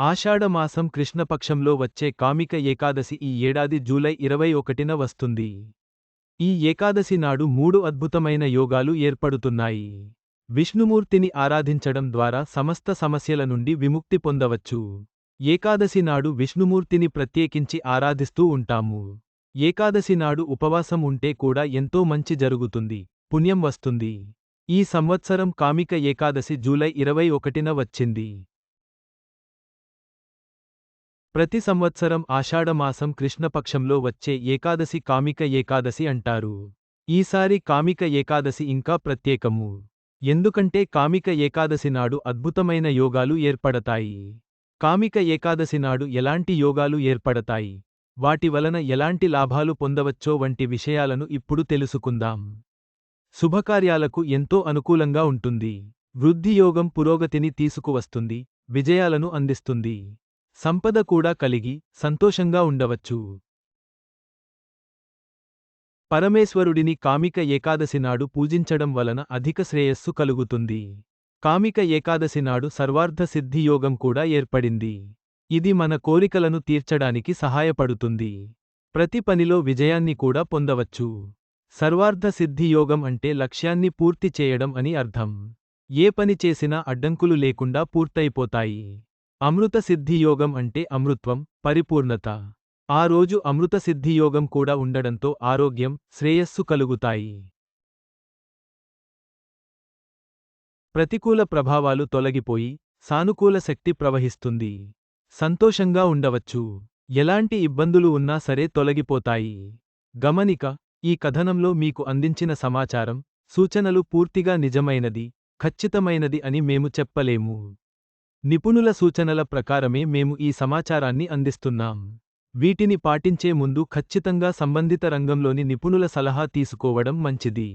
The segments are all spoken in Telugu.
ఆషాఢమాసం కృష్ణపక్షంలో వచ్చే కామిక ఏకాదశి ఈ ఏడాది జూలై 21న వస్తుంది. ఈ ఏకాదశి నాడు 3 అద్భుతమైన యోగాలు ఏర్పడుతున్నాయి. విష్ణుమూర్తిని ఆరాధించడం ద్వారా సమస్త సమస్యల నుండి విముక్తి పొందవచ్చు. ఏకాదశి నాడు విష్ణుమూర్తిని ప్రత్యేకించి ఆరాధిస్తూ ఉంటాము. ఏకాదశి నాడు ఉపవాసం ఉంటే కూడా ఎంతో మంచి జరుగుతుంది, పుణ్యం వస్తుంది. ఈ సంవత్సరం కామిక ఏకాదశి జూలై 21న వచ్చింది. ప్రతి సంవత్సరం ఆషాఢమాసం కృష్ణపక్షంలో వచ్చే ఏకాదశి కామిక ఏకాదశి అంటారు. ఈసారి కామిక ఏకాదశి ఇంకా ప్రత్యేకము. ఎందుకంటే కామిక ఏకాదశి నాడు అద్భుతమైన యోగాలు ఏర్పడతాయి. కామిక ఏకాదశి నాడు ఎలాంటి యోగాలు ఏర్పడతాయి, వాటి వలన ఎలాంటి లాభాలు పొందవచ్చో వంటి విషయాలను ఇప్పుడు తెలుసుకుందాం. శుభకార్యాలకు ఎంతో అనుకూలంగా ఉంటుంది. వృద్ధియోగం పురోగతిని తీసుకువస్తుంది, విజయాలను అందిస్తుంది. సంపద కూడా కలిగి సంతోషంగా ఉండవచ్చు. పరమేశ్వరుడిని కామిక ఏకాదశి నాడు పూజించడం వలన అధిక శ్రేయస్సు కలుగుతుంది. కామిక ఏకాదశి నాడు సర్వార్థ సిద్ధి యోగం కూడా ఏర్పడింది. ఇది మన కోరికలను తీర్చడానికి సహాయపడుతుంది. ప్రతి పనిలో విజయాన్ని కూడా పొందవచ్చు. సర్వార్థ సిద్ధి యోగం అంటే లక్ష్యాన్ని పూర్తి చేయడం అని అర్థం. ఏ పని చేసినా అడ్డంకులు లేకుండా పూర్తయిపోతాయి. అమృత సిద్ధి యోగం అంటే అమృత్వం, పరిపూర్ణత. ఆ రోజు అమృత సిద్ధి యోగం కూడా ఉండడంతో ఆరోగ్యం, శ్రేయస్సు కలుగుతాయి. ప్రతికూల ప్రభావాలు తొలగిపోయి సానుకూల శక్తి ప్రవహిస్తుంది. సంతోషంగా ఉండవచ్చు. ఎలాంటి ఇబ్బందులు ఉన్నా సరే తొలగిపోతాయి. గమనిక: ఈ కథనంలో మీకు అందించిన సమాచారం, సూచనలు పూర్తిగా నిజమైనది, ఖచ్చితమైనది అని మేము చెప్పలేము. నిపుణుల సూచనల ప్రకారమే మేము ఈ సమాచారాన్ని అందిస్తున్నాం. వీటిని పాటించే ముందు ఖచ్చితంగా సంబంధిత రంగంలోని నిపుణుల సలహా తీసుకోవడం మంచిది.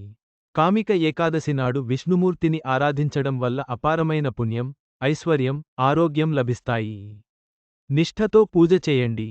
కామిక ఏకాదశి నాడు విష్ణుమూర్తిని ఆరాధించడం వల్ల అపారమైన పుణ్యం, ఐశ్వర్యం, ఆరోగ్యం లభిస్తాయి. నిష్ఠతో పూజ చేయండి.